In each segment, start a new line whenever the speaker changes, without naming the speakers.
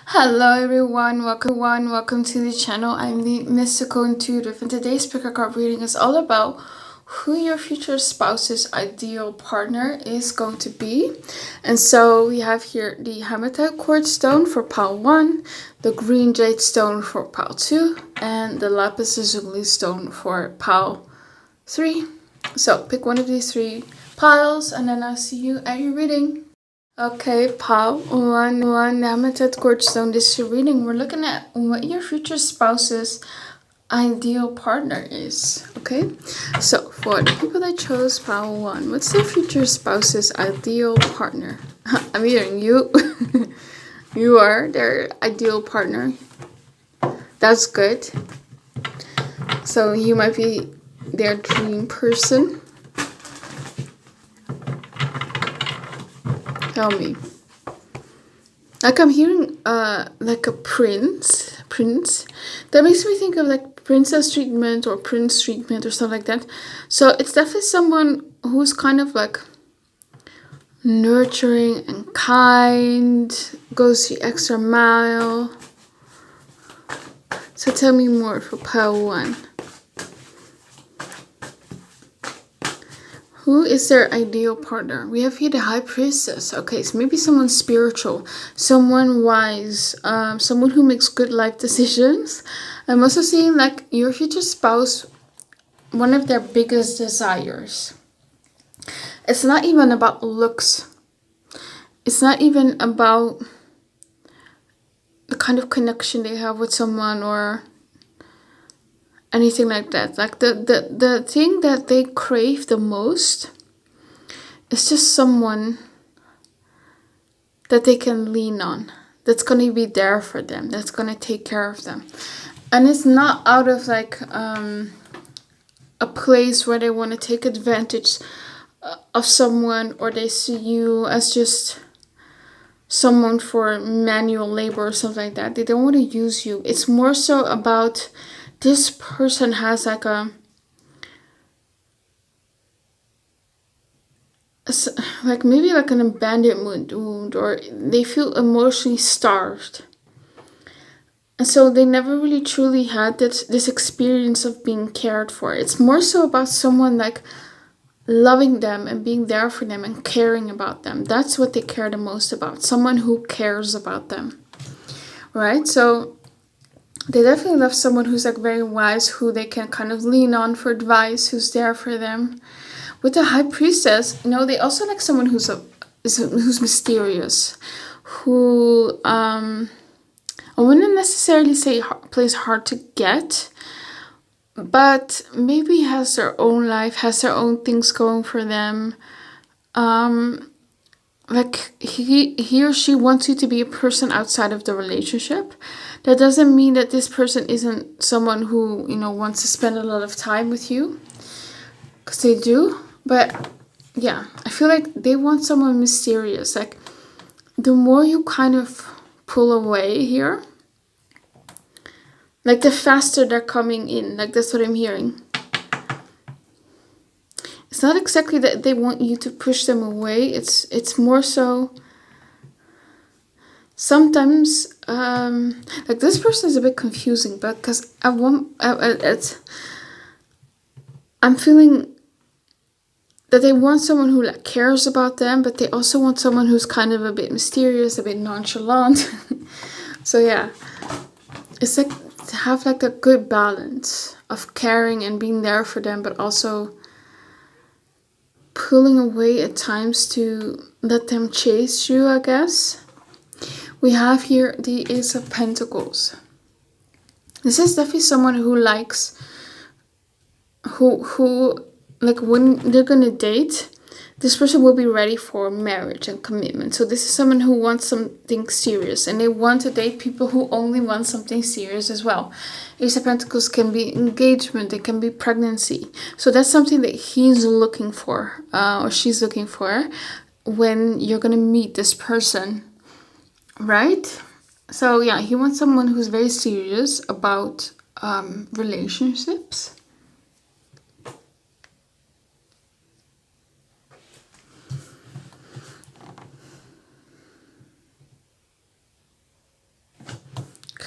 Hello everyone, welcome to the channel. I'm the Mystical Intuitive, and today's picker card reading is all about who your future spouse's ideal partner is going to be. And so we have here the Hematite Quartz stone for pile 1, the green Jade stone for pile 2, and the Lapis Lazuli stone for pile 3. So pick one of these 3 piles and then I'll see you at your reading. Okay, pile one, Hematite Quartz stone. This is your reading. We're looking at what your future spouse's ideal partner is. Okay, so for the people that chose pile 1, what's their future spouse's ideal partner? I'm hearing you. You are their ideal partner. That's good. So you might be their dream person. Tell me. Like I'm hearing like a prince. That makes me think of like princess treatment or prince treatment or something like that. So it's definitely someone who's kind of like nurturing and kind, goes the extra mile. So tell me more for pile 1. Who is their ideal partner? We have here the High Priestess. Okay, so maybe someone spiritual, someone wise, someone who makes good life decisions. I'm also seeing like your future spouse, one of their biggest desires. It's not even about looks. It's not even about the kind of connection they have with someone or anything like that. Like the thing that they crave the most is just someone that they can lean on, that's going to be there for them, that's going to take care of them. And it's not out of like a place where they want to take advantage of someone, or they see you as just someone for manual labor or something like that. They don't want to use you. It's more so about this person has like maybe like an abandonment wound, or they feel emotionally starved. And so they never really truly had this experience of being cared for. It's more so about someone like loving them and being there for them and caring about them. That's what they care the most about. Someone who cares about them. Right? So they definitely love someone who's like very wise, who they can kind of lean on for advice, who's there for them. With the High Priestess, they also like someone who's mysterious, who I wouldn't necessarily say plays hard to get, but maybe has their own life, has their own things going for them. Like he or she wants you to be a person outside of the relationship. That doesn't mean that this person isn't someone who wants to spend a lot of time with you, because they do. But yeah, I feel like they want someone mysterious. Like the more you kind of pull away here, like the faster they're coming in. Like that's what I'm hearing. It's not exactly that they want you to push them away. It's more so sometimes like this person is a bit confusing, but because I'm feeling that they want someone who like cares about them, but they also want someone who's kind of a bit mysterious, a bit nonchalant. So yeah, it's like to have like a good balance of caring and being there for them, but also pulling away at times to let them chase you, I guess. We have here the Ace of Pentacles. This is definitely someone who likes, who like when they're gonna date, this person will be ready for marriage and commitment. So this is someone who wants something serious, and they want to date people who only want something serious as well. Ace of Pentacles can be engagement, it can be pregnancy. So that's something that he's looking for, or she's looking for, when you're gonna meet this person, right? So yeah, he wants someone who's very serious about relationships.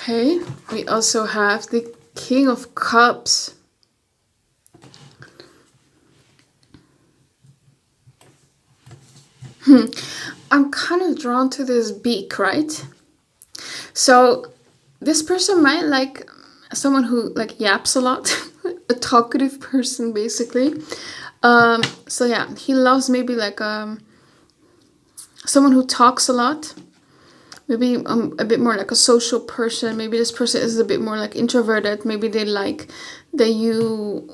Okay, we also have the King of Cups. I'm kind of drawn to this beak, right? So this person might like someone who like yaps a lot, a talkative person basically. So yeah, he loves maybe like someone who talks a lot. Maybe a bit more like a social person. Maybe this person is a bit more like introverted. Maybe they like that you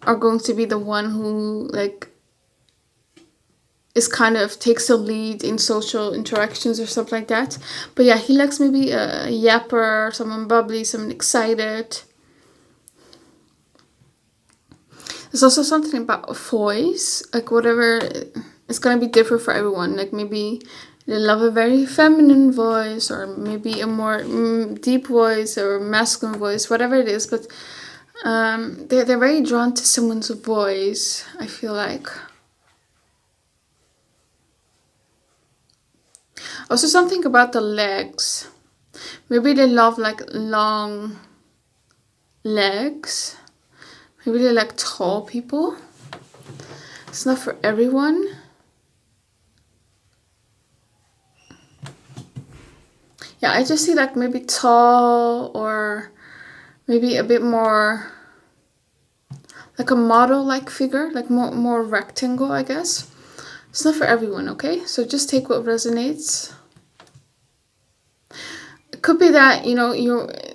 are going to be the one who like is kind of takes the lead in social interactions or stuff like that. But yeah, he likes maybe a yapper, someone bubbly, someone excited. There's also something about voice, like whatever, it's gonna be different for everyone. Like maybe they love a very feminine voice, or maybe a more deep voice or masculine voice, whatever it is. But they're very drawn to someone's voice, I feel like. Also something about the legs. Maybe they love like long legs. Maybe they like tall people. It's not for everyone. Yeah, I just see like maybe tall, or maybe a bit more like a model-like figure, like more rectangle, I guess. It's not for everyone, okay? So just take what resonates. It could be that, you know,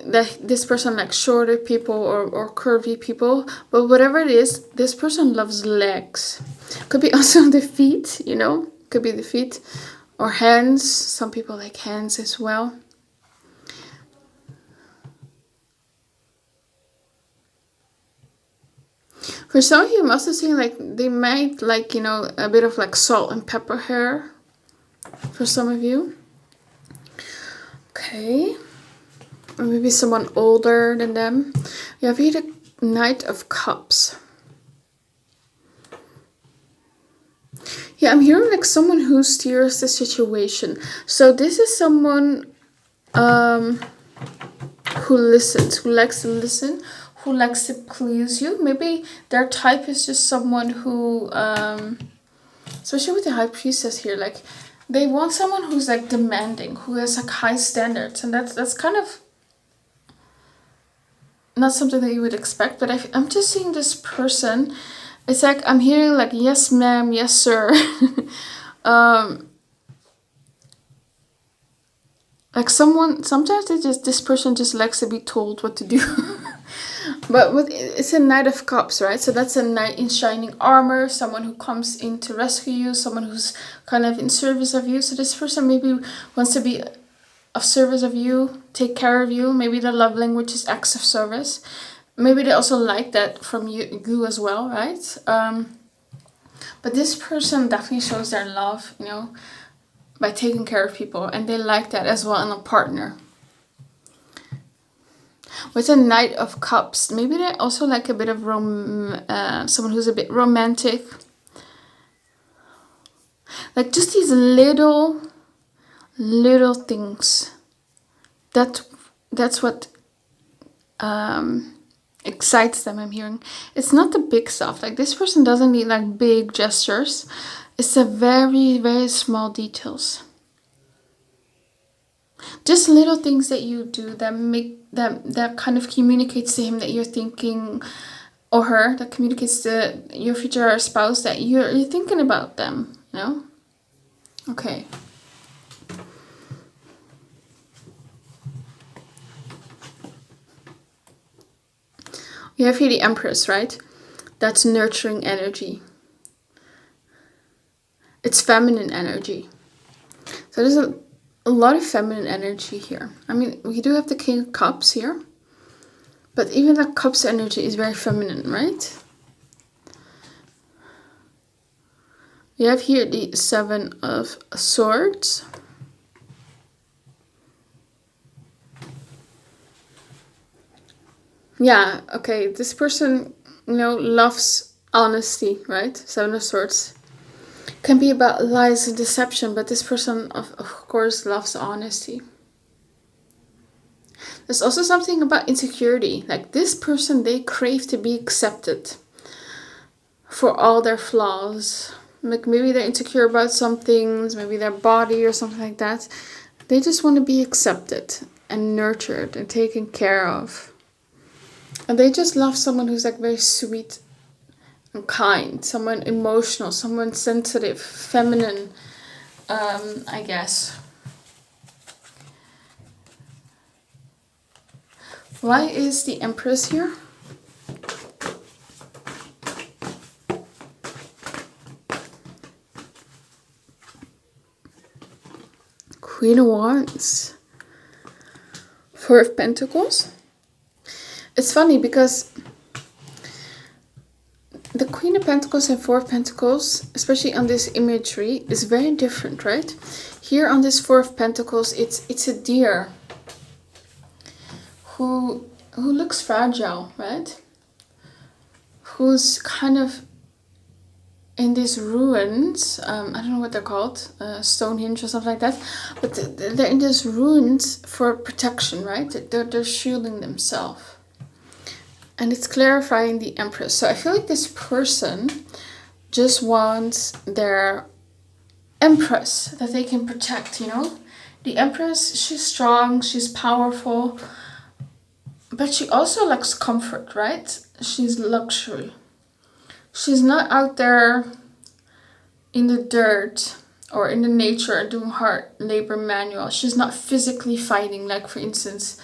that this person likes shorter people or curvy people, but whatever it is, this person loves legs. Could be also the feet, you know? Could be the feet or hands. Some people like hands as well. For some of you, I'm also seeing like they might like, you know, a bit of like salt and pepper hair. For some of you. Okay. Or maybe someone older than them. You have here the Knight of Cups. Yeah, I'm hearing like someone who steers the situation. So this is someone who listens, who likes to listen, who likes to please you. Maybe their type is just someone who, especially with the High Priestess here, like they want someone who's like demanding, who has like high standards, and that's kind of not something that you would expect. But I'm just seeing this person. It's like I'm hearing like yes ma'am, yes sir. Like someone, sometimes this person just likes to be told what to do. But it's a Knight of Cups, right? So that's a knight in shining armor, someone who comes in to rescue you, someone who's kind of in service of you. So this person maybe wants to be of service of you, take care of you. Maybe the love language is acts of service. Maybe they also like that from you as well, right? But this person definitely shows their love, you know, by taking care of people, and they like that as well in a partner. With a Knight of Cups, maybe they also like a bit of someone who's a bit romantic. Like just these little things. That's what excites them, I'm hearing. It's not the big stuff. Like this person doesn't need like big gestures. It's the very, very small details. Just little things that you do that make that kind of communicates to him that you're thinking, or her, that communicates to your future spouse that you're thinking about them, you know? Okay. We have here the Empress, right? That's nurturing energy. It's feminine energy. So there's a lot of feminine energy here. I mean, we do have the King of Cups here. But even the Cups energy is very feminine, right? We have here the Seven of Swords. Yeah, okay, this person, you know, loves honesty, right? Seven of Swords. Can be about lies and deception, but this person, of course, loves honesty. There's also something about insecurity. Like this person, they crave to be accepted for all their flaws. Like maybe they're insecure about some things, maybe their body or something like that. They just want to be accepted and nurtured and taken care of. And they just love someone who's like very sweet and kind, someone emotional, someone sensitive, feminine, I guess. Why is the Empress here? Queen of Wands. Four of Pentacles. It's funny because the Queen of Pentacles and Four of Pentacles, especially on this imagery, is very different, right? Here on this Four of Pentacles, it's a deer who looks fragile, right? Who's kind of in these ruins. I don't know what they're called, Stonehenge or something like that. But they're in these ruins for protection, right? They're shielding themselves. And it's clarifying the Empress. So I feel like this person just wants their Empress that they can protect, you know? The Empress, she's strong, she's powerful, but she also likes comfort, right? She's luxury. She's not out there in the dirt or in the nature doing hard labor manual. She's not physically fighting, like for instance,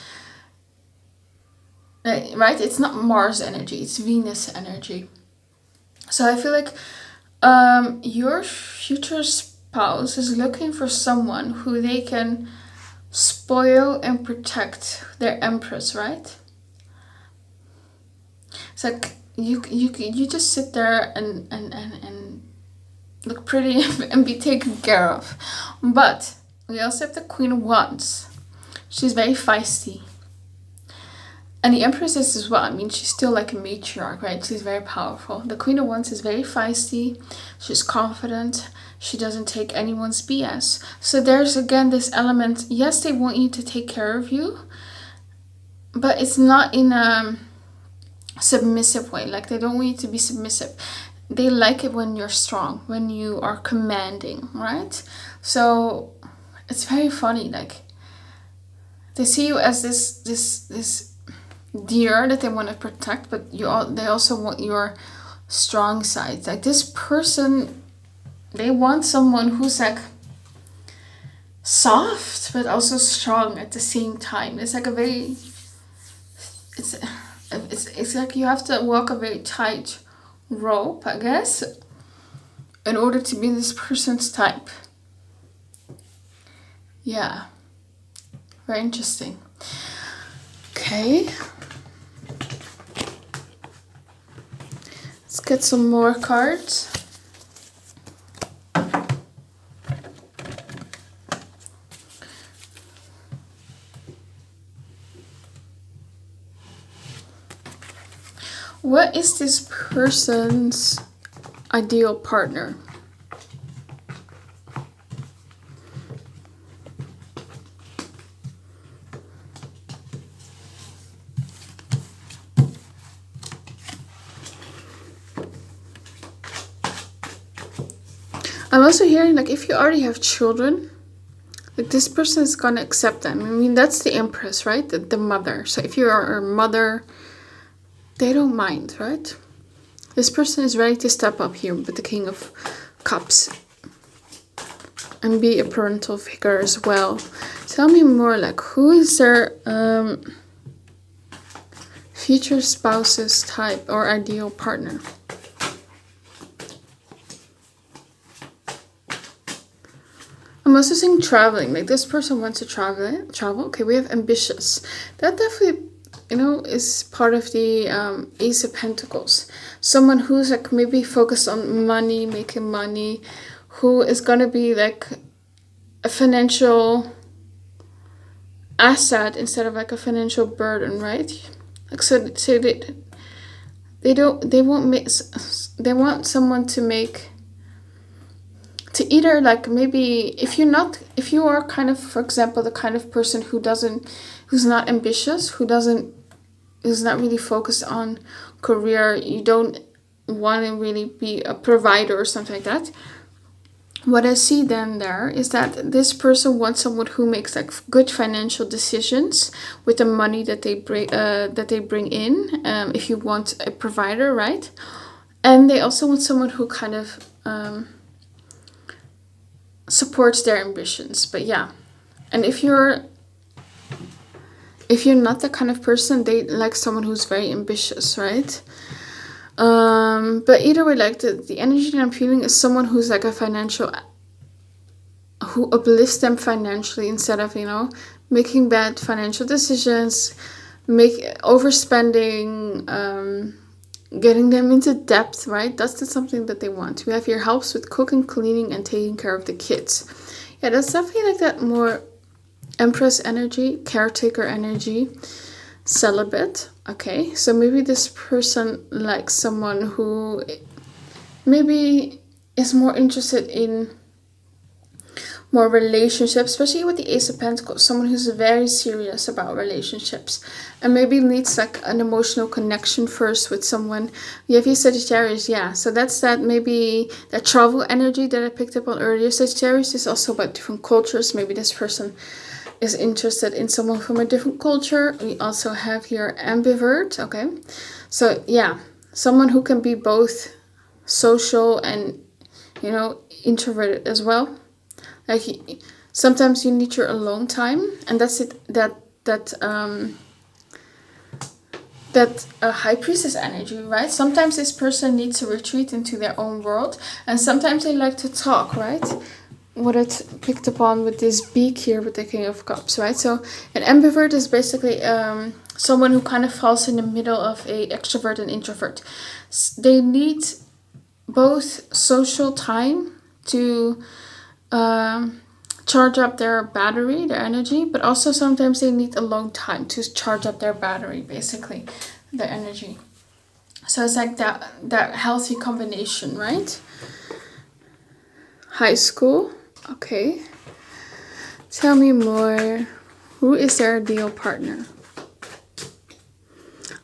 right? It's not Mars energy, it's Venus energy. So I feel like your future spouse is looking for someone who they can spoil and protect their Empress, right? It's like you just sit there and look pretty and be taken care of. But we also have the Queen of Wands. She's very feisty. And the Empress is as well. I mean, she's still like a matriarch, right? She's very powerful. The Queen of Wands is very feisty. She's confident. She doesn't take anyone's BS. So there's again this element. Yes, they want you to take care of you, but it's not in a submissive way. Like they don't want you to be submissive. They like it when you're strong, when you are commanding, right? So it's very funny. Like they see you as this deer that they want to protect, but they also want your strong side. Like this person, they want someone who's like soft but also strong at the same time. It's like a very it's like you have to walk a very tight rope, I guess, in order to be this person's type. Yeah, very interesting. Okay, let's get some more cards. What is this person's ideal partner? I'm also hearing like if you already have children, like this person is gonna accept them. I mean, that's the Empress, right? The mother. So if you are a mother, they don't mind, right? This person is ready to step up here with the King of Cups and be a parental figure as well. Tell me more, like who is their future spouse's type or ideal partner? I'm also seeing traveling. Like this person wants to travel. Okay, we have ambitious. That definitely, you know, is part of the Ace of Pentacles. Someone who's like maybe focused on money, making money, who is gonna be like a financial asset instead of like a financial burden, right? Like so they want someone to to either like maybe if you are kind of, for example, the kind of person who's not ambitious, who's not really focused on career, you don't want to really be a provider or something like that. What I see then there is that this person wants someone who makes like good financial decisions with the money that they bring in. If you want a provider, right? And they also want someone who kind of supports their ambitions. But yeah, and if you're not the kind of person, they like someone who's very ambitious, right? But either way, like the energy that I'm feeling is someone who's like who uplifts them financially instead of, making bad financial decisions, overspending, getting them into debt, right? That's something that they want. We have here helps with cooking, cleaning, and taking care of the kids. Yeah, that's definitely like that more Empress energy, caretaker energy, celibate. Okay, so maybe this person likes someone who maybe is more interested in more relationships, especially with the Ace of Pentacles, someone who's very serious about relationships and maybe needs like an emotional connection first with someone. You have your Sagittarius, yeah, so that's that, maybe that travel energy that I picked up on earlier. Sagittarius is also about different cultures. Maybe this person is interested in someone from a different culture. We also have here ambivert. Okay, so yeah, someone who can be both social and introverted as well. Like sometimes you need your alone time, and that's it. That High Priestess energy, right? Sometimes this person needs to retreat into their own world, and sometimes they like to talk, right? What I picked up on with this beak here with the King of Cups, right? So an ambivert is basically someone who kind of falls in the middle of a extrovert and introvert. They need both social time to charge up their battery, their energy, but also sometimes they need alone time to charge up their battery, basically, their energy. So it's like that healthy combination, right? High school. Okay. Tell me more. Who is their ideal partner?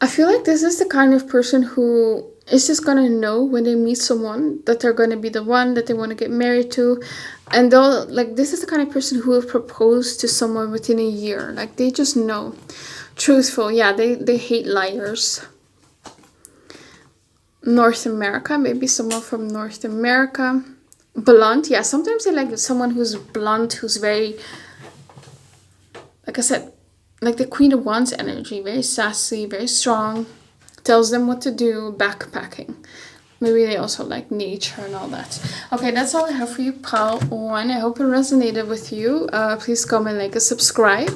I feel like this is the kind of person who is just gonna know when they meet someone that they're gonna be the one that they want to get married to. And they'll, like, this is the kind of person who will propose to someone within a year. Like, they just know. Truthful, yeah, they hate liars. North America, maybe someone from North America. Blunt, yeah, sometimes they like someone who's blunt, who's very, like I said, like the Queen of Wands energy, very sassy, very strong, tells them what to do, backpacking. Maybe they also like nature and all that. Okay, that's all I have for you, pile 1. I hope it resonated with you. Please comment, like, and subscribe.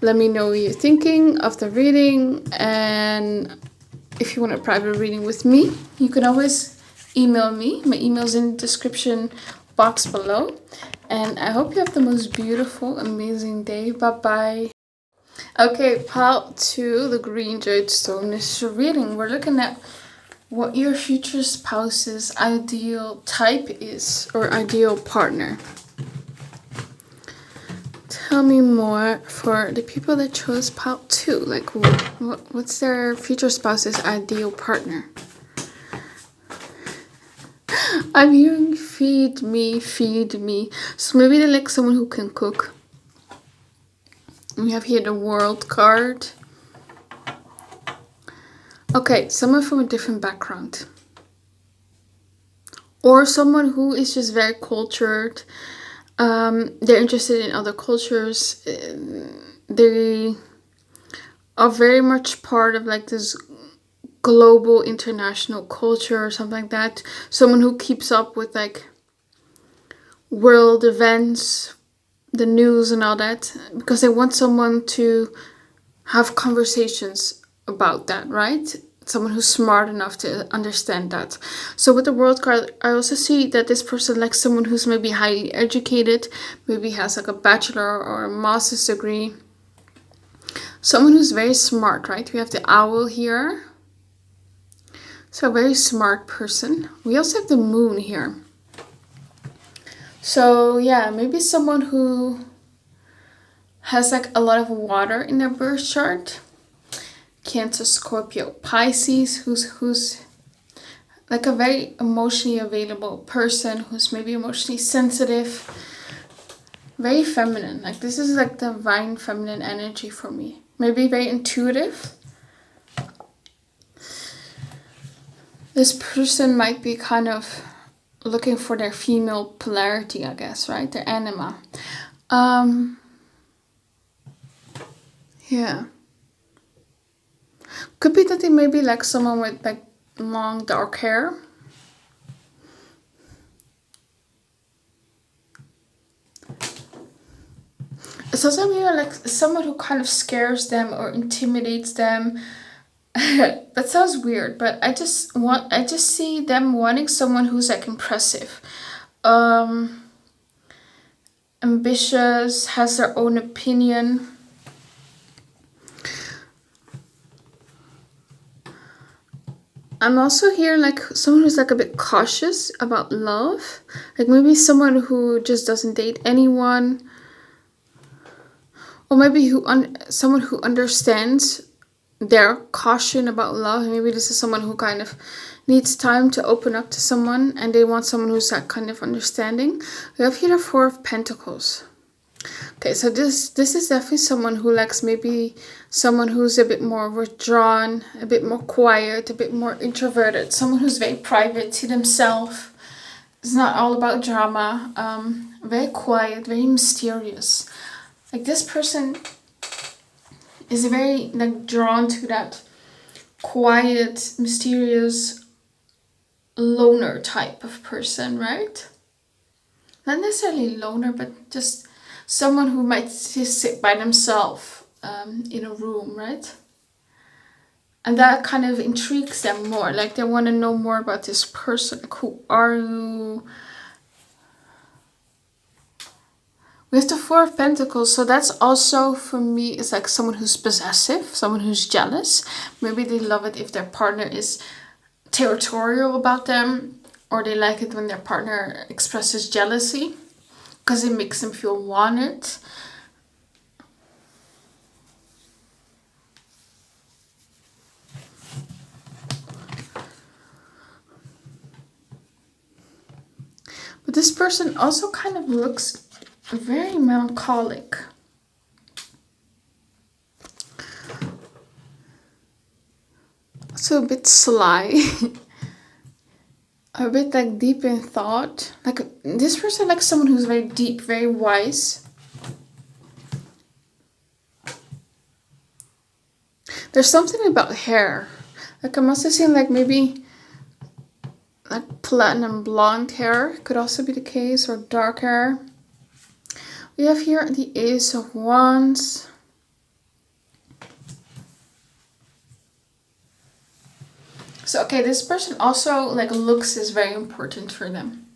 Let me know what you're thinking of the reading. And if you want a private reading with me, you can always email me. My email's in the description box below. And I hope you have the most beautiful, amazing day. Bye-bye. Okay, pile 2, the green jade stone is reading. We're looking at what your future spouse's ideal type is, or ideal partner. Tell me more for the people that chose pile 2. Like, what's their future spouse's ideal partner? I'm hearing feed me, feed me. So maybe they like someone who can cook. We have here the World card. Okay, someone from a different background. Or someone who is just very cultured. They're interested in other cultures. They are very much part of like this global international culture or something like that. Someone who keeps up with like world events, the news and all that, because they want someone to have conversations about that, right? Someone who's smart enough to understand that. So with the World card, I also see that this person likes someone who's maybe highly educated, maybe has like a bachelor or a master's degree. Someone who's very smart, right? We have the owl here. So a very smart person. We also have the moon here. So yeah, maybe someone who has like a lot of water in their birth chart. Cancer, Scorpio, Pisces, who's like a very emotionally available person, who's maybe emotionally sensitive, very feminine. Like this is like divine feminine energy for me. Maybe very intuitive. This person might be kind of looking for their female polarity, I guess, right? Their anima. Yeah. Could be that they may be like someone with like long dark hair. It's also maybe like someone who kind of scares them or intimidates them. That sounds weird, but I just see them wanting someone who's like impressive, um, ambitious, has their own opinion. I'm also hearing like someone who's like a bit cautious about love, like maybe someone who just doesn't date anyone, or maybe someone who understands their caution about love. Maybe this is someone who kind of needs time to open up to someone, and they want someone who's like kind of understanding. We have here the Four of Pentacles. Okay, so this is definitely someone who likes maybe someone who's a bit more withdrawn, a bit more quiet, a bit more introverted, someone who's very private to themselves. It's not all about drama. Very quiet, very mysterious. Like this person is very like drawn to that quiet, mysterious, loner type of person, right? Not necessarily loner, but just someone who might just sit by themselves in a room, right? And that kind of intrigues them more. Like they want to know more about this person. Like, who are you? We have the Four of Pentacles, so that's also for me is like someone who's possessive, someone who's jealous. Maybe they love it if their partner is territorial about them, or they like it when their partner expresses jealousy because it makes them feel wanted. But this person also kind of looks very melancholic. Also a bit sly. A bit like deep in thought. Like this person likes someone who's very deep, very wise. There's something about hair. Like I'm also seeing like maybe like platinum blonde hair could also be the case, or dark hair. We have here the Ace of Wands. So okay, this person also like looks is very important for them.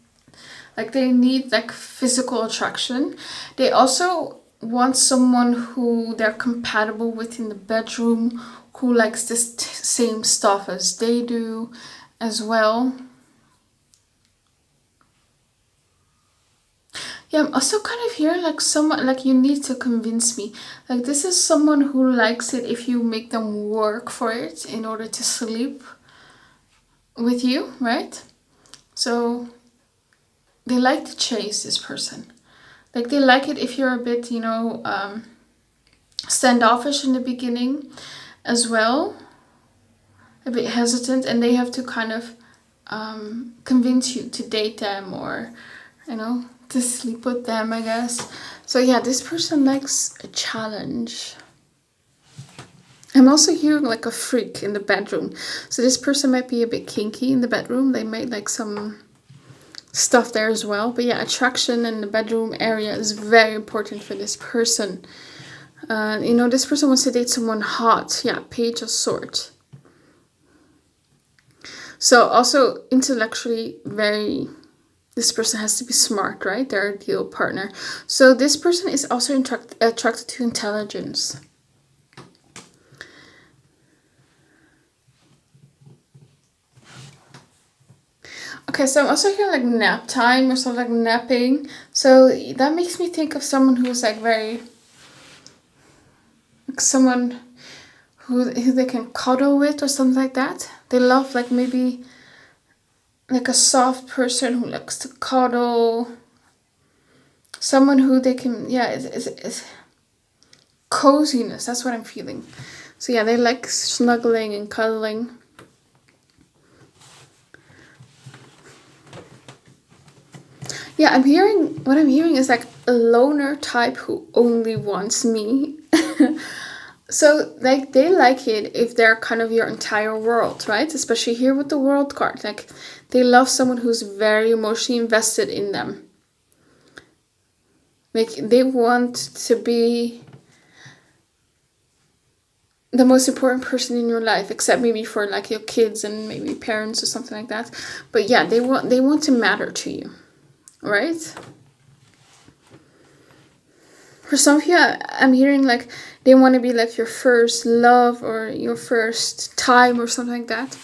Like they need like physical attraction. They also want someone who they're compatible with in the bedroom, who likes this same stuff as they do as well. Yeah, I'm also kind of hearing like someone like you need to convince me. Like this is someone who likes it if you make them work for it in order to sleep with you, right? So they like to chase this person. Like they like it if you're a bit, standoffish in the beginning as well, a bit hesitant, and they have to kind of convince you to date them, or to sleep with them, I guess. So yeah, this person likes a challenge. I'm also hearing like a freak in the bedroom. So this person might be a bit kinky in the bedroom. They might like some stuff there as well. But yeah, attraction in the bedroom area is very important for this person. This person wants to date someone hot. Yeah, Page of Swords. So also intellectually this person has to be smart, right? Their ideal partner. So this person is also attracted to intelligence. Okay, so I'm also hearing like nap time or something, like napping. So that makes me think of someone who's like very, like someone who they can cuddle with or something like that. They love like maybe like a soft person who likes to cuddle. Someone who they can, yeah, it's coziness. That's what I'm feeling. So yeah, they like snuggling and cuddling. Yeah, what I'm hearing is like a loner type who only wants me. So like they like it if they're kind of your entire world, right? Especially here with the world card. Like they love someone who's very emotionally invested in them. Like they want to be the most important person in your life, except maybe for like your kids and maybe parents or something like that. But yeah, they want to matter to you, right? For some of you, I'm hearing like they want to be like your first love or your first time or something like that.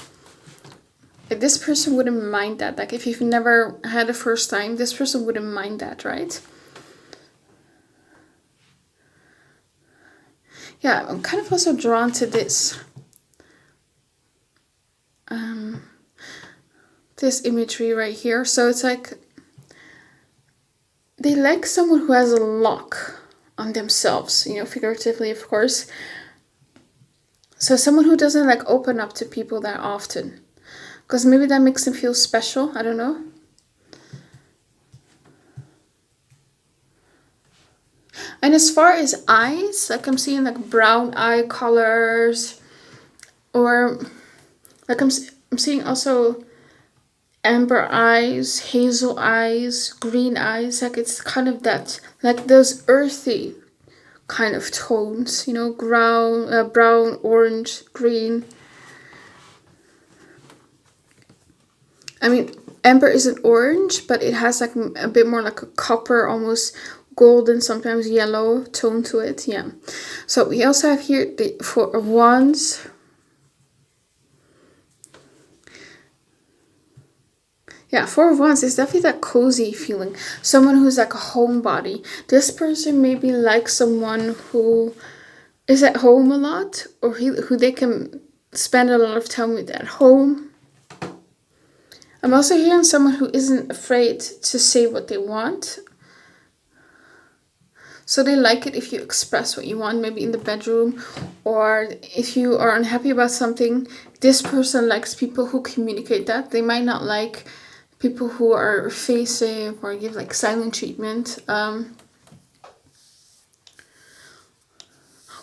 Like this person wouldn't mind that. Like if you've never had a first time, this person wouldn't mind that, right? Yeah, I'm kind of also drawn to this. This imagery right here. So it's like they like someone who has a lock on themselves, you know, figuratively, of course. So someone who doesn't like open up to people that often, because maybe that makes them feel special. I don't know. And as far as eyes, like I'm seeing like brown eye colors, or like I'm seeing also amber eyes, hazel eyes, green eyes. Like it's kind of that, like those earthy kind of tones, you know, brown, orange, green. I mean, amber isn't orange, but it has like a bit more like a copper, almost golden, sometimes yellow tone to it. Yeah. So we also have here the Four of Wands. Yeah, Four of Wands is definitely that cozy feeling. Someone who's like a homebody. This person maybe likes someone who is at home a lot, or who they can spend a lot of time with at home. I'm also hearing someone who isn't afraid to say what they want. So they like it if you express what you want, maybe in the bedroom, or if you are unhappy about something. This person likes people who communicate that. They might not like people who are evasive or give like silent treatment.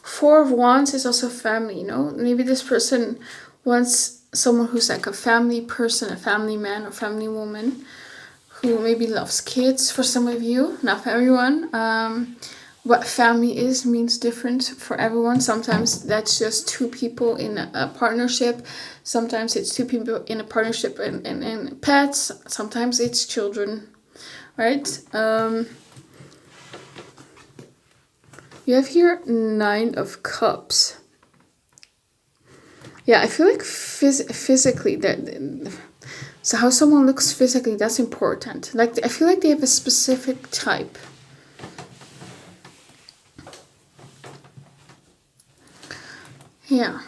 Four of Wands is also family, you know? Maybe this person wants someone who's like a family person, a family man or family woman, who maybe loves kids for some of you, not for everyone. What family is means different for everyone. Sometimes that's just two people in a partnership. Sometimes it's two people in a partnership and pets. Sometimes it's children, right? You have here Nine of Cups. Yeah, I feel like physically that. So how someone looks physically, that's important. Like I feel like they have a specific type. Yeah.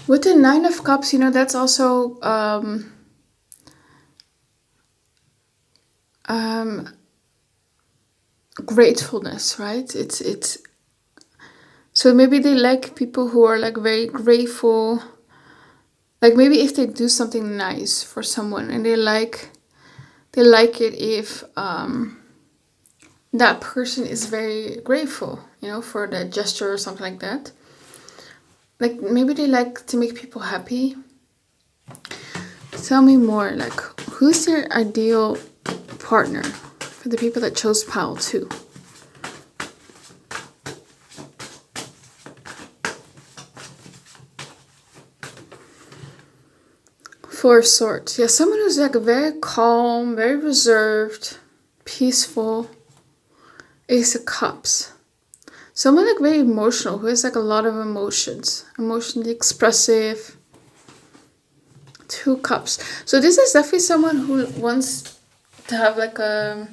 With the Nine of Cups, you know, that's also gratefulness, right? It's so maybe they like people who are like very grateful. Like maybe if they do something nice for someone and they like it if that person is very grateful, you know, for that gesture or something like that. Like maybe they like to make people happy. Tell me more, like who's their ideal partner for the people that chose Pile 2? Four of Swords. Yeah, someone who's like very calm, very reserved, peaceful. Ace of Cups. Someone like very emotional, who has like a lot of emotions, emotionally expressive. 2 cups. So this is definitely someone who wants to have like a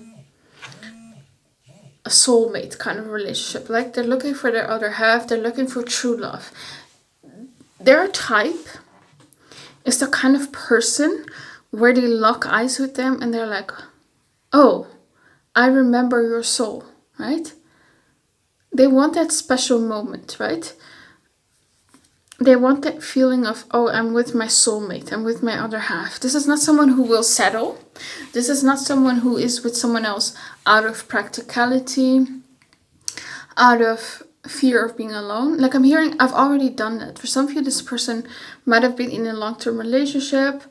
soulmate kind of relationship. Like they're looking for their other half. They're looking for true love. Their type is the kind of person where they lock eyes with them and they're like, oh, I remember your soul, right? They want that special moment, right? They want that feeling of, oh, I'm with my soulmate, I'm with my other half. This is not someone who will settle. This is not someone who is with someone else out of practicality, out of fear of being alone. Like I'm hearing, I've already done that. For some of you, this person might have been in a long-term relationship,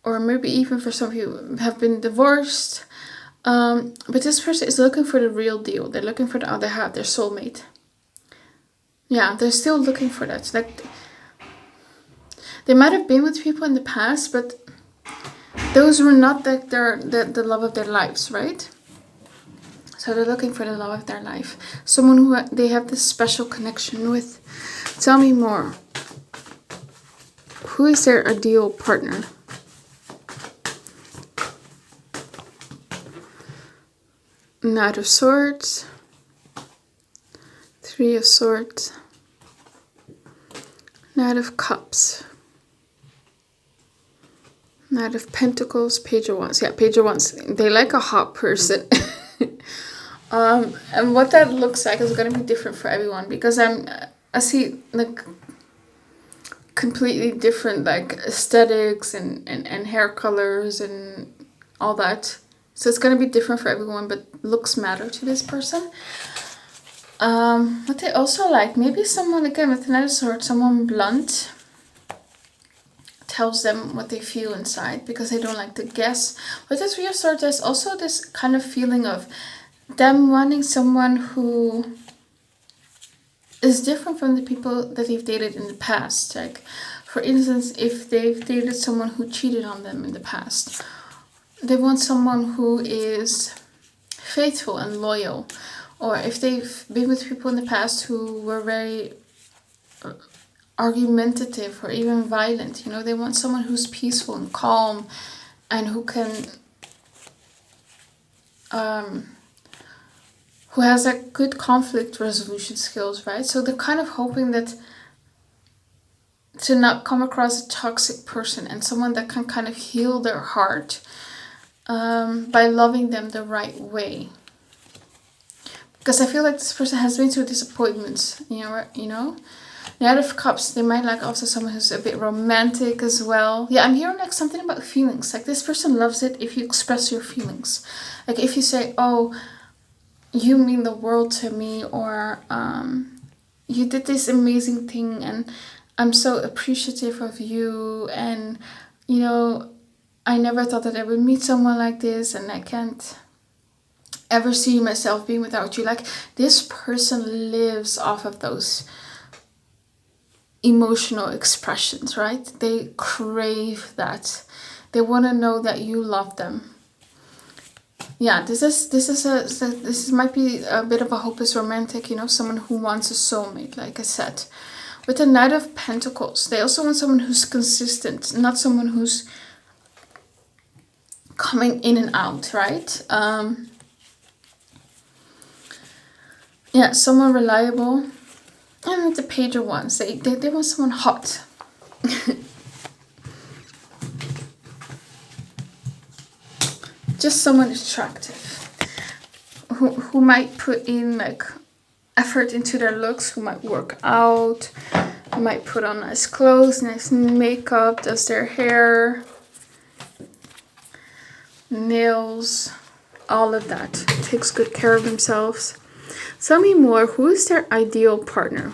or maybe even for some of you have been divorced. But this person is looking for the real deal. They're looking for the other half, their soulmate. Yeah, they're still looking for that. Like they might have been with people in the past, but those were not like the love of their lives, right? So they're looking for the love of their life. Someone who they have this special connection with. Tell me more. Who is their ideal partner? Knight of Swords. 3 of Swords. Knight of Cups. Knight of Pentacles. Page of Wands. Yeah, Page of Wands. They like a hot person. And what that looks like is going to be different for everyone, because I see like completely different like aesthetics and hair colors and all that. So it's going to be different for everyone, but looks matter to this person. What they also like, maybe someone, again with the Knight of Swords, someone blunt, tells them what they feel inside, because they don't like to guess. With the 3 of Swords, there's also this kind of feeling of them wanting someone who is different from the people that they've dated in the past. Like, for instance, if they've dated someone who cheated on them in the past, they want someone who is faithful and loyal. Or if they've been with people in the past who were very argumentative or even violent, you know, they want someone who's peaceful and calm and who can who has like good conflict resolution skills, right? So they're kind of hoping that to not come across a toxic person, and someone that can kind of heal their heart by loving them the right way. Because I feel like this person has been through disappointments, you know? The Knight of Cups, they might like also someone who's a bit romantic as well. Yeah, I'm hearing like something about feelings. Like this person loves it if you express your feelings. Like if you say, oh, you mean the world to me, or you did this amazing thing and I'm so appreciative of you, and you know, I never thought that I would meet someone like this, and I can't ever see myself being without you. Like this person lives off of those emotional expressions, right? They crave that. They want to know that you love them. Yeah, this might be a bit of a hopeless romantic, you know, someone who wants a soulmate, like I said. With the Knight of Pentacles, they also want someone who's consistent, not someone who's coming in and out, right? Yeah, someone reliable. And with the Page of Wands, they want someone hot. Just someone attractive. Who might put in like effort into their looks, who might work out, who might put on nice clothes, nice makeup, does their hair, nails, all of that. Takes good care of themselves. Tell me more. Who is their ideal partner?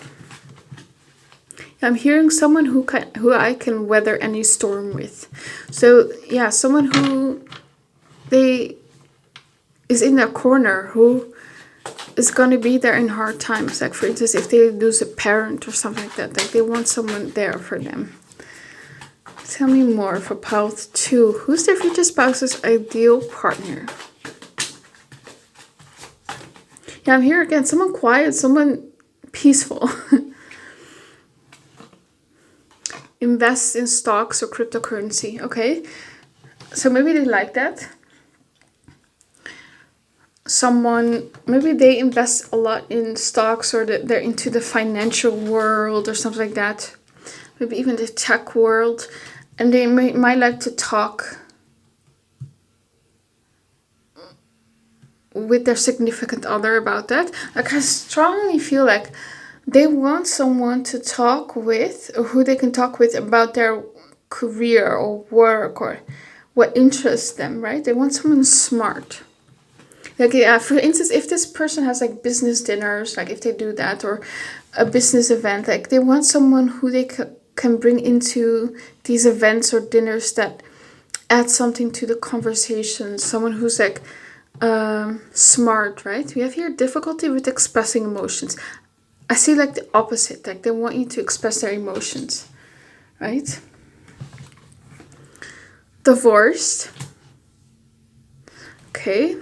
I'm hearing someone who I can weather any storm with. So yeah, someone who is in their corner, who is going to be there in hard times. Like for instance, if they lose a parent or something like that, like they want someone there for them. Tell me more for pile 2. Who's their future spouse's ideal partner? Yeah, I'm here again. Someone quiet, someone peaceful. Invest in stocks or cryptocurrency. Okay, so maybe they like that. Someone, maybe they invest a lot in stocks, or they're into the financial world or something like that. Maybe even the tech world. And they might like to talk with their significant other about that. Like, I strongly feel like they want someone to talk with, or who they can talk with about their career or work or what interests them, right? They want someone smart. Like, yeah, for instance, if this person has like business dinners, like if they do that, or a business event, like they want someone who they can bring into these events or dinners that add something to the conversation. Someone who's like smart, right? We have here difficulty with expressing emotions. I see like the opposite, like they want you to express their emotions, right? Divorced. Okay,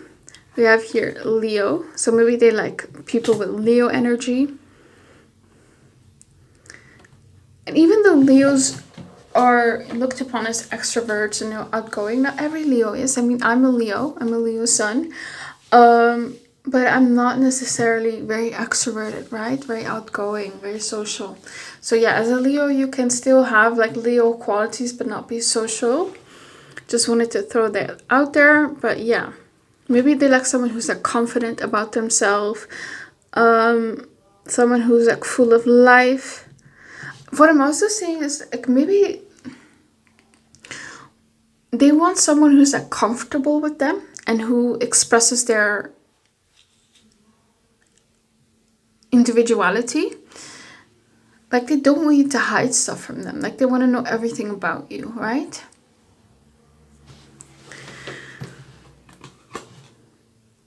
we have here Leo. So maybe they like people with Leo energy. And even though Leos are looked upon as extroverts and outgoing, not every Leo is. I mean, I'm a Leo sun. But I'm not necessarily very extroverted, right? Very outgoing, very social. So yeah, as a Leo, you can still have like Leo qualities, but not be social. Just wanted to throw that out there. But yeah, maybe they like someone who's like confident about themselves. Someone who's like full of life. What I'm also seeing is like maybe they want someone who's like comfortable with them and who expresses their individuality. Like they don't want you to hide stuff from them. Like they want to know everything about you, right?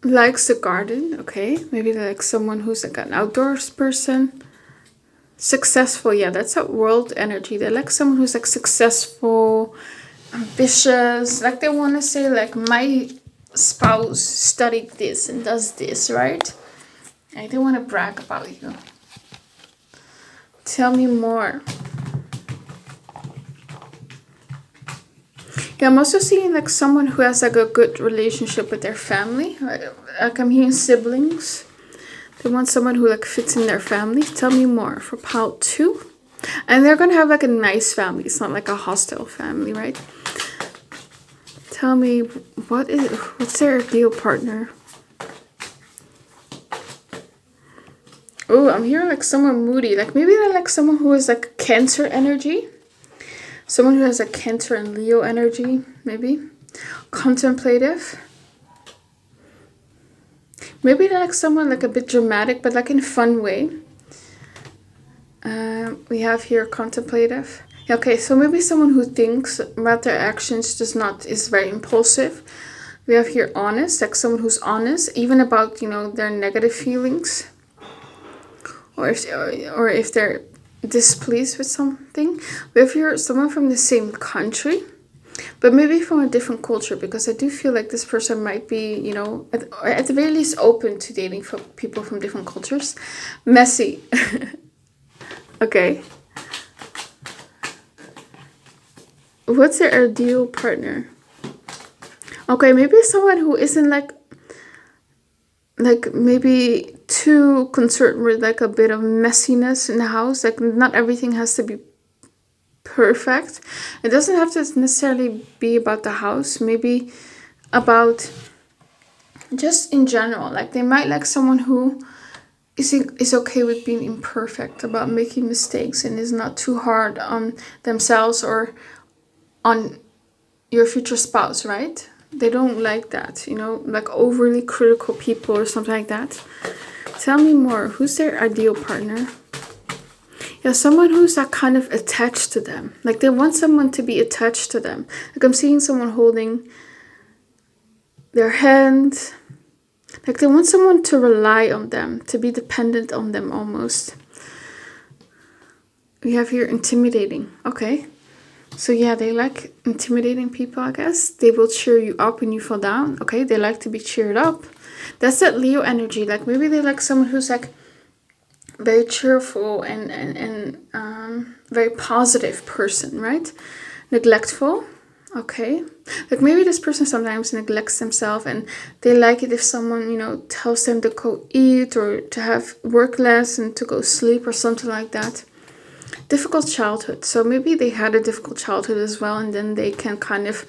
Likes the garden. Okay, maybe they're like someone who's like an outdoors person. Successful. Yeah, that's a world energy. They're like someone who's like successful, ambitious. Like they want to say like, my spouse studied this and does this, right? Like they want to brag about you. Tell me more. Yeah, I'm also seeing like someone who has like a good relationship with their family. Like I'm hearing siblings. They want someone who like fits in their family. Tell me more for pile 2. And they're gonna have like a nice family. It's not like a hostile family, right? Tell me what's their ideal partner? Oh, I'm hearing like someone moody. Like maybe they're like someone who is like Cancer energy. Someone who has a Cancer and Leo energy, maybe. Contemplative. Maybe they're like someone like a bit dramatic, but like in a fun way. We have here contemplative. Yeah, okay, so maybe someone who thinks about their actions, is very impulsive. We have here honest, like someone who's honest, even about, their negative feelings. Or if they're displeased with something. We have here someone from the same country, but maybe from a different culture, because I do feel like this person might be, at the very least open to dating for people from different cultures. Messy. Okay. What's their ideal partner? Okay, maybe someone who isn't like maybe too concerned with like a bit of messiness in the house. Like not everything has to be perfect. It doesn't have to necessarily be about the house. Maybe about just in general. Like they might like someone who is okay with being imperfect, about making mistakes, and is not too hard on themselves or on your future spouse, right? They don't like that, like overly critical people or something like that. Tell me more. Who's their ideal partner? Yeah, someone who's like kind of attached to them. Like they want someone to be attached to them. Like I'm seeing someone holding their hand. Like they want someone to rely on them, to be dependent on them almost. We have here intimidating. Okay. So yeah, they like intimidating people, I guess. They will cheer you up when you fall down. Okay, they like to be cheered up. That's that Leo energy. Like maybe they like someone who's like very cheerful and very positive person, right? Neglectful. Okay, like maybe this person sometimes neglects themselves and they like it if someone, you know, tells them to go eat or to have work less and to go sleep or something like that. Difficult childhood. So maybe they had a difficult childhood as well, and then they can kind of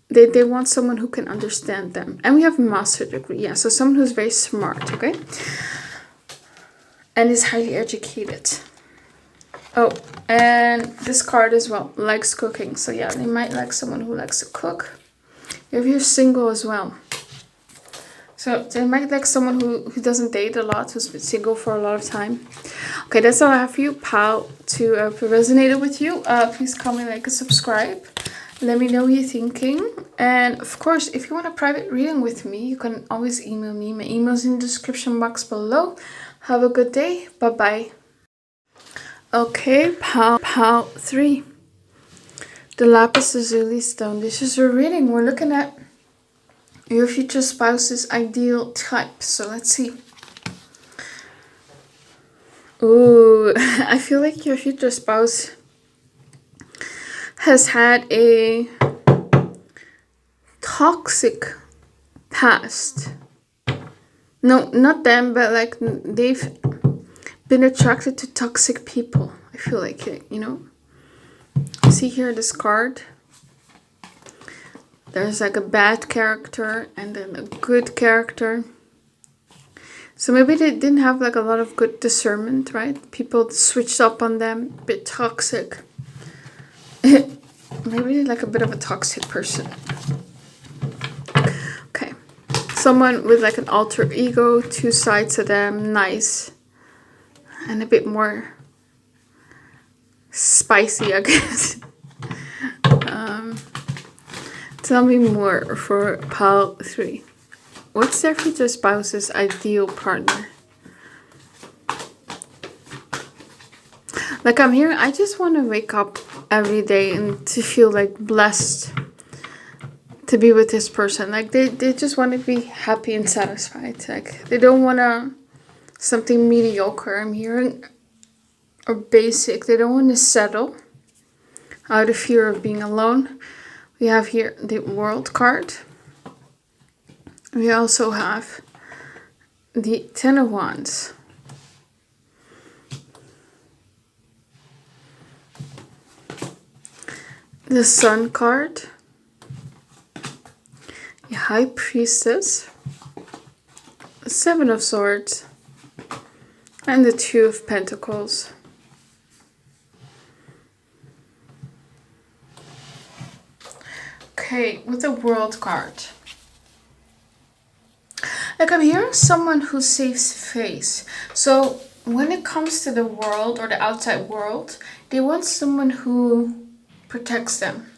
they want someone who can understand them. And we have a master degree. Yeah, so someone who's very smart, okay? And is highly educated. Oh, and this card as well, likes cooking. So yeah, they might like someone who likes to cook. If you're single as well. So they might like someone who doesn't date a lot, who's been single for a lot of time. Okay, that's all I have for you, pal. To if it resonated with you, please comment, like, and subscribe. Let me know what you're thinking. And of course, if you want a private reading with me, you can always email me. My email's in the description box below. Have a good day. Bye-bye. Okay, pal 3. The Lapis Lazuli stone. This is a reading. We're looking at your future spouse's ideal type. So let's see. Ooh, I feel like your future spouse has had a toxic past. No, not them, but like they've been attracted to toxic people. I feel like it, you know. See here this card. There's like a bad character and then a good character. So maybe they didn't have like a lot of good discernment, right? People switched up on them, a bit toxic. Maybe like a bit of a toxic person. Okay. Someone with like an alter ego, 2 sides of them, nice. And a bit more spicy, I guess. Tell me more for pal 3. What's their future spouse's ideal partner? Like I'm here, I just want to wake up every day and to feel like blessed to be with this person. Like they just want to be happy and satisfied. Like they don't want to something mediocre, I'm hearing, or basic. They don't want to settle out of fear of being alone. We have here the World card. We also have the 10 of Wands. The Sun card. The High Priestess. The 7 of Swords. And the 2 of Pentacles. Okay, with the World card. Like I'm hearing someone who saves face. So when it comes to the world or the outside world, they want someone who protects them.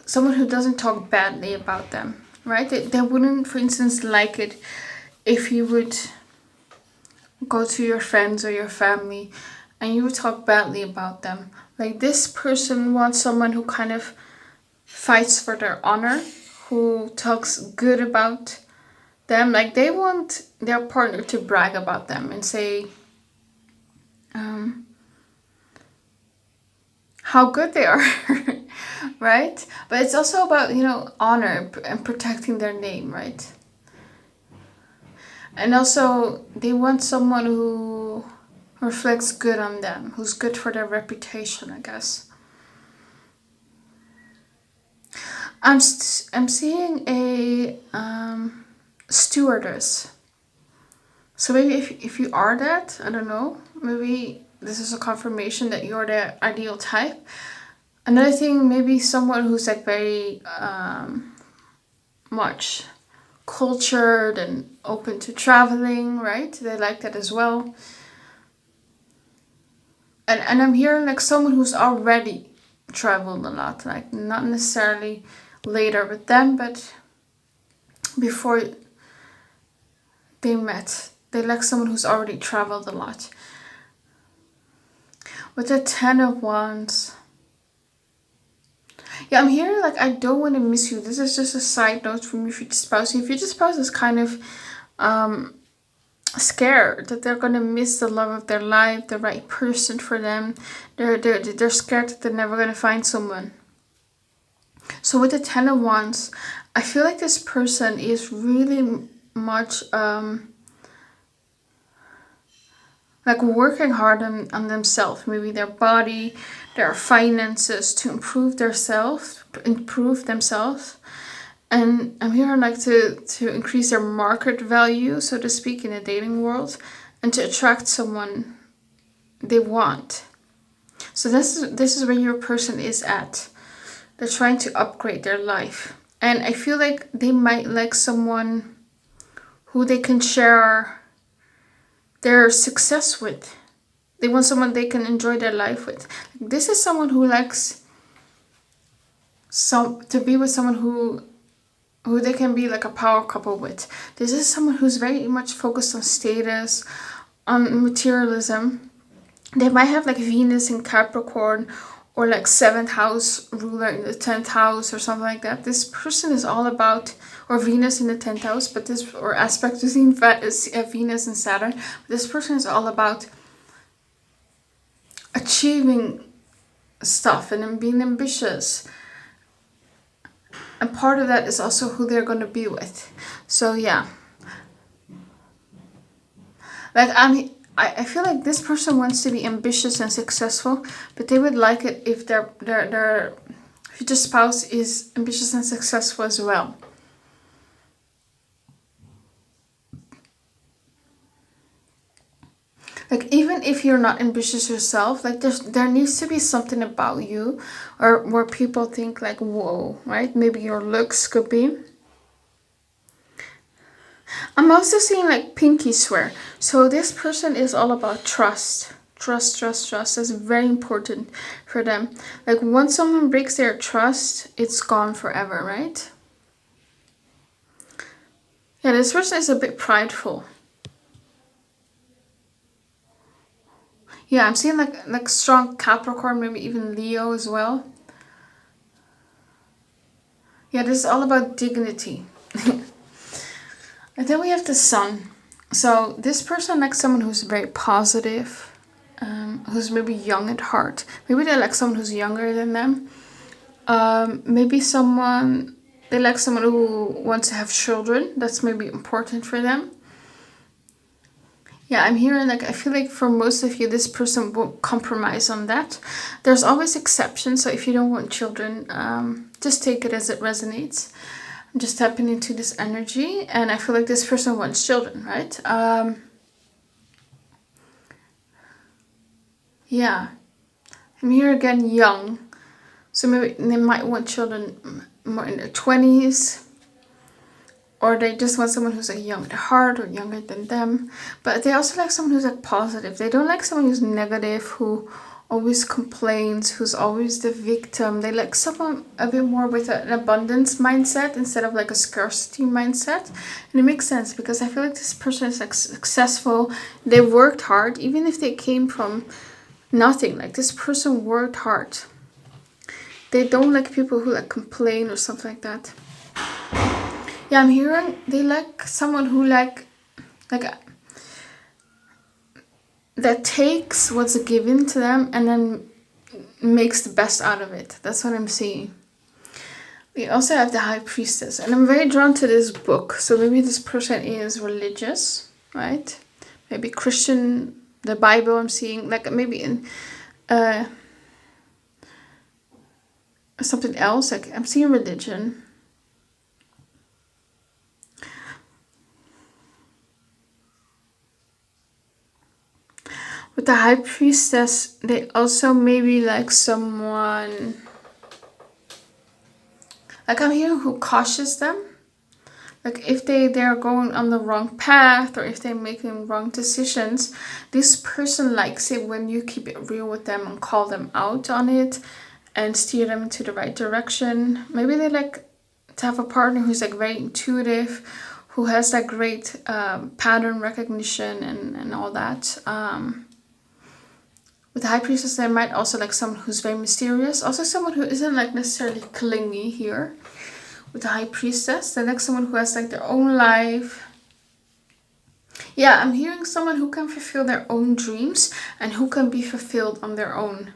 Someone who doesn't talk badly about them, right? They wouldn't, for instance, like it if you would go to your friends or your family and you would talk badly about them. Like this person wants someone who kind of fights for their honor, who talks good about them. Like they want their partner to brag about them and say how good they are. Right? But it's also about, you know, honor and protecting their name, right? And also they want someone who reflects good on them, who's good for their reputation, I guess. I'm seeing a stewardess. So maybe if you are that, I don't know, maybe this is a confirmation that you're the ideal type. Another thing, maybe someone who's like very much cultured and open to traveling, right? They like that as well. And I'm hearing like someone who's already traveled a lot, like not necessarily later with them, but before they met. They like someone who's already traveled a lot. With the 10 of Wands. Yeah, I'm hearing like I don't want to miss you. This is just a side note from your future spouse. Your future spouse is kind of scared that they're gonna miss the love of their life, the right person for them. They're scared that they're never gonna find someone. So with the Ten of Wands, I feel like this person is really much like working hard on themselves, maybe their body, their finances, to improve themselves. And I'm here like to increase their market value, so to speak, in the dating world, and to attract someone they want. So this is where your person is at. They're trying to upgrade their life. And I feel like they might like someone who they can share their success with. They want someone they can enjoy their life with. This is someone who likes to be with someone who they can be like a power couple with. This is someone who's very much focused on status, on materialism. They might have like Venus in Capricorn, or like 7th house ruler in the 10th house or something like that. This person is all about, or Venus in the 10th house, but this, or aspect between Venus and Saturn. But this person is all about achieving stuff and being ambitious. And part of that is also who they're going to be with. So yeah. Like I feel like this person wants to be ambitious and successful, but they would like it if their future spouse is ambitious and successful as well. Like even if you're not ambitious yourself, like there needs to be something about you, or where people think like, whoa, right? Maybe your looks could be. I'm also seeing like pinky swear. So this person is all about trust. Trust is very important for them. Like once someone breaks their trust, it's gone forever, right? Yeah, this person is a bit prideful. Yeah, I'm seeing like strong Capricorn, maybe even Leo as well. Yeah, this is all about dignity. And then we have the Sun. So this person likes someone who's very positive, who's maybe young at heart. Maybe they like someone who's younger than them. Maybe they like someone who wants to have children. That's maybe important for them. Yeah, I'm hearing like, I feel like for most of you, this person won't compromise on that. There's always exceptions. So if you don't want children, just take it as it resonates. I'm just tapping into this energy, and I feel like this person wants children, right? Yeah. I'm here again, young. So maybe they might want children more in their 20s. Or they just want someone who's like young at heart or younger than them. But they also like someone who's like positive. They don't like someone who's negative, who always complains, who's always the victim. They like someone a bit more with an abundance mindset instead of like a scarcity mindset. And it makes sense because I feel like this person is like successful. They worked hard, even if they came from nothing. Like this person worked hard. They don't like people who like complain or something like that. Yeah, I'm hearing they like someone who like that takes what's given to them and then makes the best out of it. That's what I'm seeing. We also have the High Priestess, and I'm very drawn to this book. So maybe this person is religious, right? Maybe Christian, the Bible I'm seeing, like maybe in something else. Like I'm seeing religion. With the High Priestess, they also maybe like someone, like I'm hearing, who cautious them. Like if they're going on the wrong path, or if they're making wrong decisions, this person likes it when you keep it real with them and call them out on it and steer them into the right direction. Maybe they like to have a partner who's like very intuitive, who has that great pattern recognition and all that. With the High Priestess, they might also like someone who's very mysterious. Also someone who isn't like necessarily clingy here. With the High Priestess, they like someone who has like their own life. Yeah, I'm hearing someone who can fulfill their own dreams and who can be fulfilled on their own.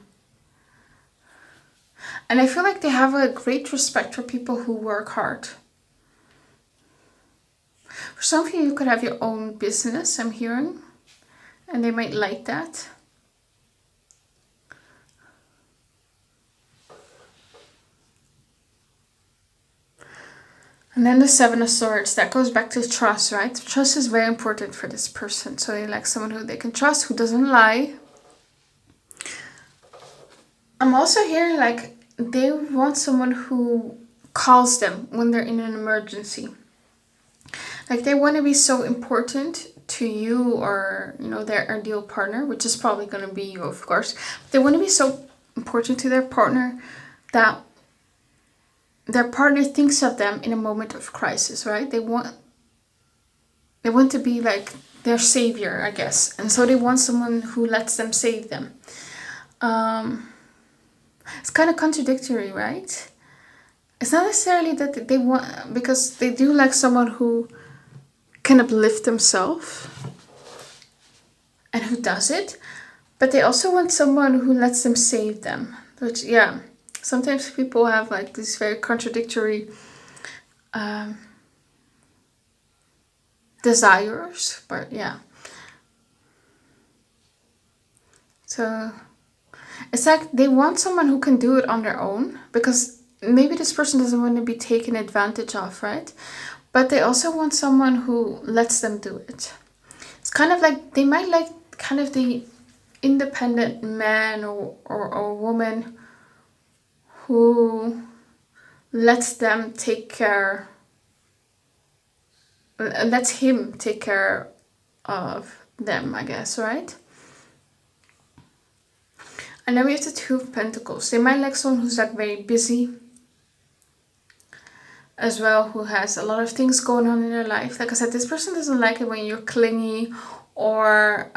And I feel like they have a great respect for people who work hard. For some of you, you could have your own business, I'm hearing. And they might like that. And then the Seven of Swords, that goes back to trust, right? Trust is very important for this person. So they like someone who they can trust, who doesn't lie. I'm also hearing like they want someone who calls them when they're in an emergency. Like they want to be so important to you, or, you know, their ideal partner, which is probably going to be you, of course. They want to be so important to their partner that their partner thinks of them in a moment of crisis, right? They want to be like their savior, I guess. And so they want someone who lets them save them. It's kind of contradictory, right? It's not necessarily that they want, because they do like someone who can uplift themselves and who does it, but they also want someone who lets them save them. Which, yeah, sometimes people have like these very contradictory desires, but yeah. So it's like they want someone who can do it on their own, because maybe this person doesn't want to be taken advantage of, right? But they also want someone who lets them do it. It's kind of like they might like kind of the independent man or woman who lets them take care, lets him take care of them, I guess, right? And then we have the Two of Pentacles. They might like someone who's like very busy as well, who has a lot of things going on in their life. Like I said, this person doesn't like it when you're clingy, or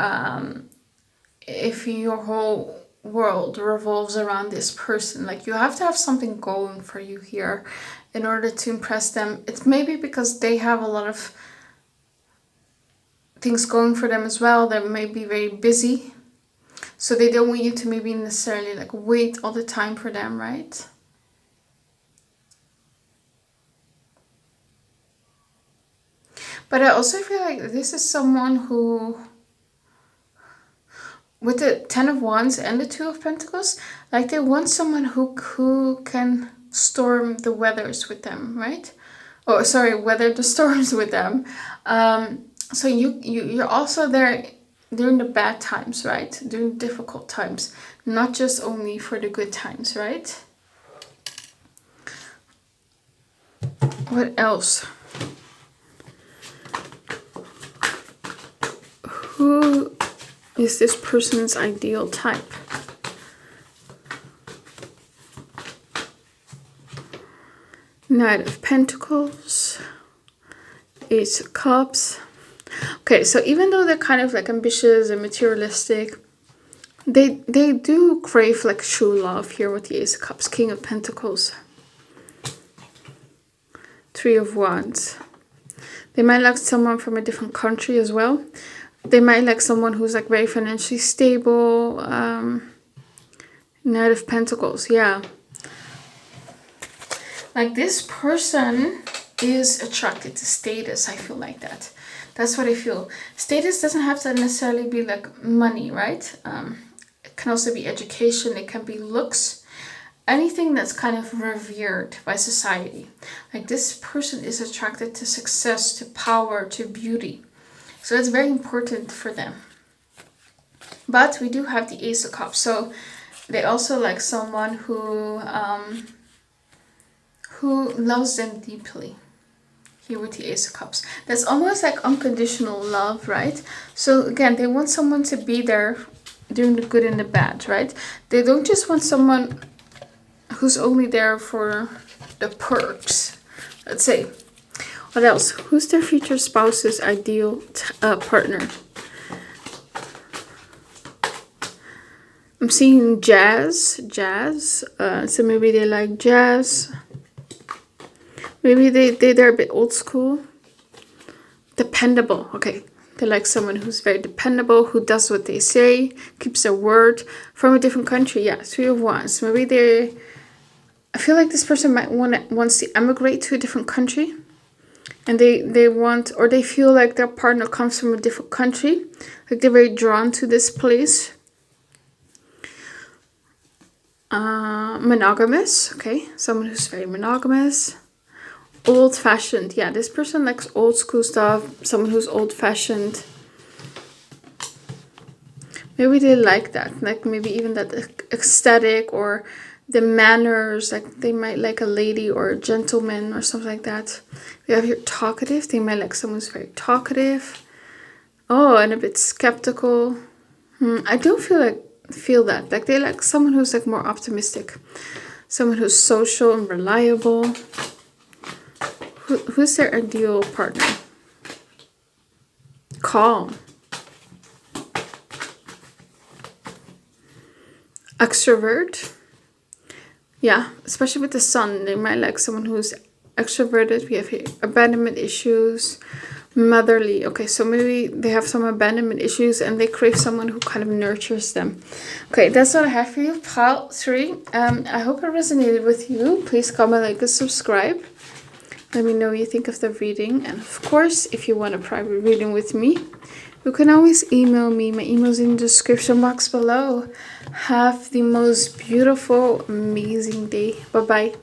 if your whole world revolves around this person. Like you have to have something going for you here in order to impress them. It's maybe because they have a lot of things going for them as well. They may be very busy, so they don't want you to maybe necessarily like wait all the time for them, right? But I also feel like this is someone who, with the Ten of Wands and the Two of Pentacles, like they want someone who can storm the weathers with them, right? Oh, sorry, weather the storms with them. So you're also there during the bad times, right? During difficult times, not just only for the good times, right? What else? Who is this person's ideal type? Knight of Pentacles, Ace of Cups. Okay, so even though they're kind of like ambitious and materialistic, they do crave like true love here with the Ace of Cups, King of Pentacles, Three of Wands. They might like someone from a different country as well. They might like someone who's like very financially stable. Knight of Pentacles, yeah. Like this person is attracted to status. I feel like that. That's what I feel. Status doesn't have to necessarily be like money, right? It can also be education. It can be looks. Anything that's kind of revered by society. Like this person is attracted to success, to power, to beauty. So it's very important for them. But we do have the Ace of Cups. So they also like someone who loves them deeply. Here with the Ace of Cups. That's almost like unconditional love, right? So again, they want someone to be there during the good and the bad, right? They don't just want someone who's only there for the perks. Let's say. What else? Who's their future spouse's ideal partner? I'm seeing jazz. So maybe they like jazz. Maybe they're a bit old school. Dependable. Okay. They're like someone who's very dependable, who does what they say, keeps their word, from a different country. Yeah, Three of Wands. Maybe they, I feel like this person might wants to emigrate to a different country. And they want, or they feel like their partner comes from a different country. Like they're very drawn to this place. Monogamous. Okay, someone who's very monogamous. Old-fashioned. Yeah, this person likes old school stuff. Someone who's old-fashioned. Maybe they like that. Like maybe even that aesthetic or the manners. Like they might like a lady or a gentleman or something like that. We have here talkative. They might like someone who's very talkative. Oh, and a bit skeptical. I don't feel that. Like they like someone who's like more optimistic. Someone who's social and reliable. Who's their ideal partner? Calm. Extrovert. Yeah, especially with the sun. They might like someone who's extroverted. We have here abandonment issues. Motherly. Okay, so maybe they have some abandonment issues and they crave someone who kind of nurtures them. Okay, that's what I have for you, pile 3. I hope it resonated with you. Please comment, like, and subscribe. Let me know what you think of the reading. And of course, if you want a private reading with me, you can always email me. My email's in the description box below. Have the most beautiful, amazing day. Bye-bye.